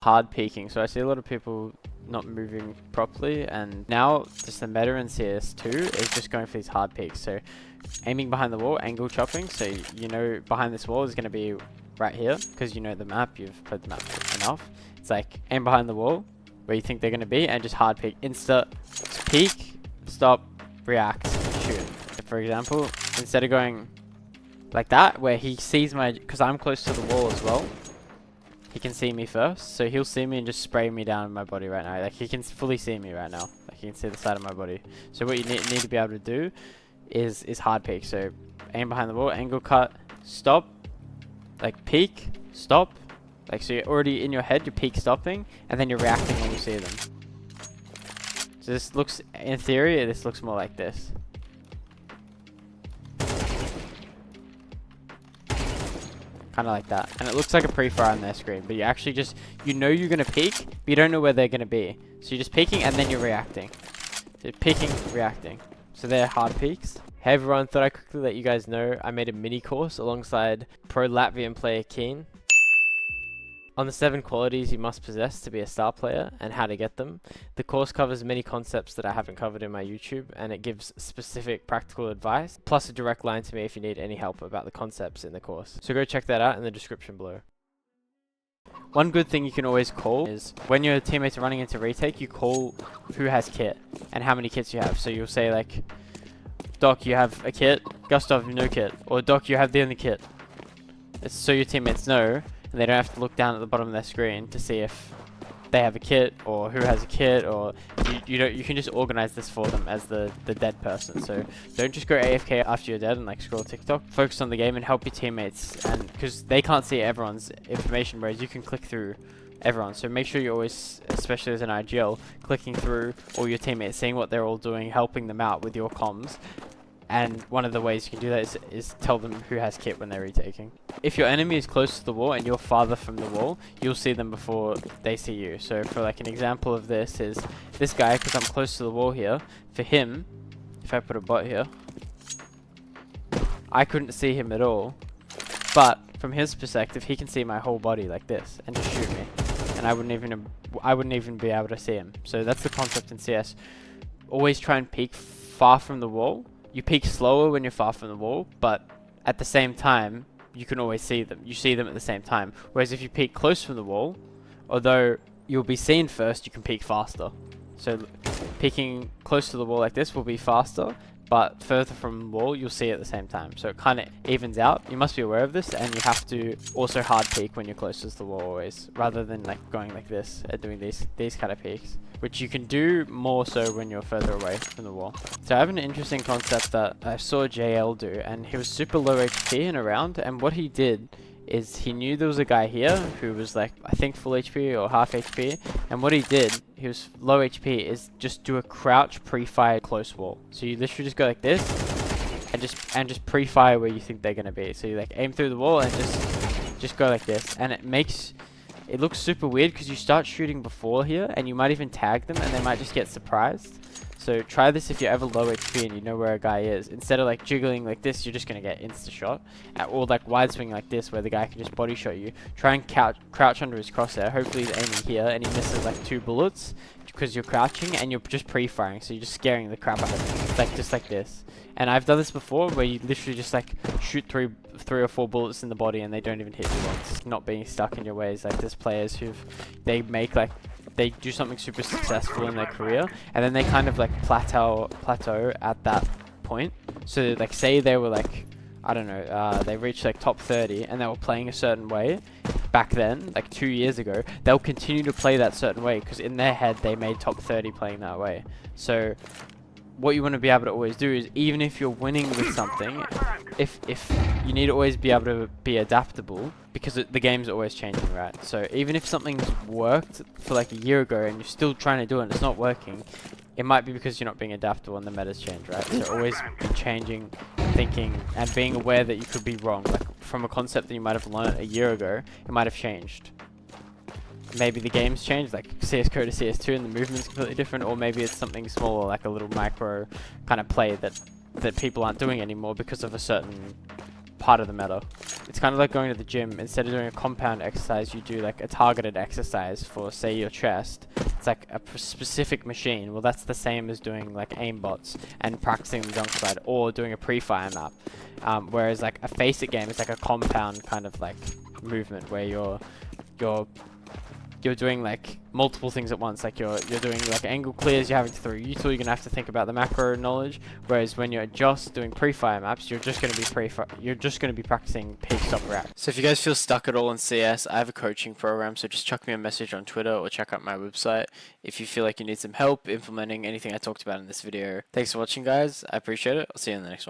hard peeking. So I see a lot of people not moving properly, and now just the meta in CS2 is just going for these hard peeks. So aiming behind the wall, angle chopping, so you know behind this wall is going to be right here because you know the map, you've played the map enough. It's like aim behind the wall where you think they're going to be and just hard peek. Insta peek, stop, react, shoot. For example, instead of going like that where he sees my, because I'm close to the wall as well, he can see me first, so he'll see me and just spray me down in my body right now. Like, he can fully see me right now. Like, he can see the side of my body. So what you need to be able to do is hard peek. So aim behind the wall, angle cut, stop, like peek, stop. Like, so you're already in your head, you're peek stopping, and then you're reacting when you see them. So this looks, in theory, this looks more like this. Kind of like that, and it looks like a pre-fire on their screen, but you actually just, you know you're gonna peek, but you don't know where they're gonna be, so you're just peeking and then you're reacting. So you're peeking, reacting. So they're hard peeks. Hey everyone, thought I'd quickly let you guys know I made a mini course alongside pro Latvian player Keen on the 7 qualities you must possess to be a star player and how to get them. The course covers many concepts that I haven't covered in my YouTube, and it gives specific practical advice, plus a direct line to me if you need any help about the concepts in the course. So go check that out in the description below. One good thing you can always call is when your teammates are running into retake, you call who has kit and how many kits you have. So you'll say like, Doc, you have a kit, Gustav, no kit, or Doc, you have the only kit. It's so your teammates know, and they don't have to look down at the bottom of their screen to see if they have a kit or who has a kit, or you can just organize this for them as the dead person. So don't just go AFK after you're dead and like scroll TikTok. Focus on the game and help your teammates, and because they can't see everyone's information, whereas you can click through everyone. So make sure you're always, especially as an IGL, clicking through all your teammates, seeing what they're all doing, helping them out with your comms. And one of the ways you can do that is tell them who has kit when they're retaking. If your enemy is close to the wall and you're farther from the wall, you'll see them before they see you. So for like an example of this is this guy, because I'm close to the wall here, for him, if I put a bot here, I couldn't see him at all. But from his perspective, he can see my whole body like this and just shoot me. And I wouldn't even be able to see him. So that's the concept in CS. Always try and peek far from the wall. You peek slower when you're far from the wall, but at the same time, you can always see them. You see them at the same time. Whereas if you peek close from the wall, although you'll be seen first, you can peek faster. So peeking close to the wall like this will be faster, but further from the wall, you'll see it at the same time. So it kind of evens out. You must be aware of this, and you have to also hard peek when you're closest to the wall always, rather than like going like this and doing these kind of peeks, which you can do more so when you're further away from the wall. So I have an interesting concept that I saw JL do, and he was super low HP and around, and what he did is he knew there was a guy here who was like, I think full HP or half HP, and what he did, he was low HP, is just do a crouch pre-fire close wall. So you literally just go like this, and just pre-fire where you think they're gonna be. So you like aim through the wall and just go like this, and it looks super weird because you start shooting before here, and you might even tag them, and they might just get surprised. So try this if you're ever low HP and you know where a guy is. Instead of like jiggling like this, you're just going to get insta-shot. Or like wide swing like this where the guy can just body shot you. Try and crouch under his crosshair. Hopefully he's aiming here and he misses like 2 bullets because you're crouching and you're just pre-firing. So you're just scaring the crap out of him. It's like just like this. And I've done this before where you literally just like shoot three or 4 bullets in the body and they don't even hit you once. Not being stuck in your ways. Like there's players they do something super successful in their career, and then they kind of like plateau at that point. So like say they were like, I don't know, they reached like top 30 and they were playing a certain way back then, like 2 years ago, they'll continue to play that certain way because in their head they made top 30 playing that way. So what you want to be able to always do is, even if you're winning with something, if you need to always be able to be adaptable, because the game's always changing, right? So even if something's worked for like a year ago and you're still trying to do it and it's not working, it might be because you're not being adaptable and the meta's changed, right? So always be changing, thinking, and being aware that you could be wrong. Like from a concept that you might have learned a year ago, it might have changed. Maybe the game's changed, like CS2 to CS2, and the movement's completely different, or maybe it's something smaller, like a little micro kind of play that people aren't doing anymore because of a certain part of the meta. It's kind of like going to the gym. Instead of doing a compound exercise, you do like a targeted exercise for, say, your chest. It's like a specific machine. Well, that's the same as doing like aimbots and practicing the jump slide or doing a pre-fire map. Whereas like a face it game is like a compound kind of like movement where you're doing like multiple things at once. Like you're doing like angle clears, you're having to throw util, you're gonna have to think about the macro knowledge. Whereas when you're just doing pre-fire maps, you're just gonna be practicing peek stop react. So if you guys feel stuck at all in CS, I have a coaching program, so just chuck me a message on Twitter or check out my website if you feel like you need some help implementing anything I talked about in this video. Thanks for watching, guys. I appreciate it. I'll see you in the next one.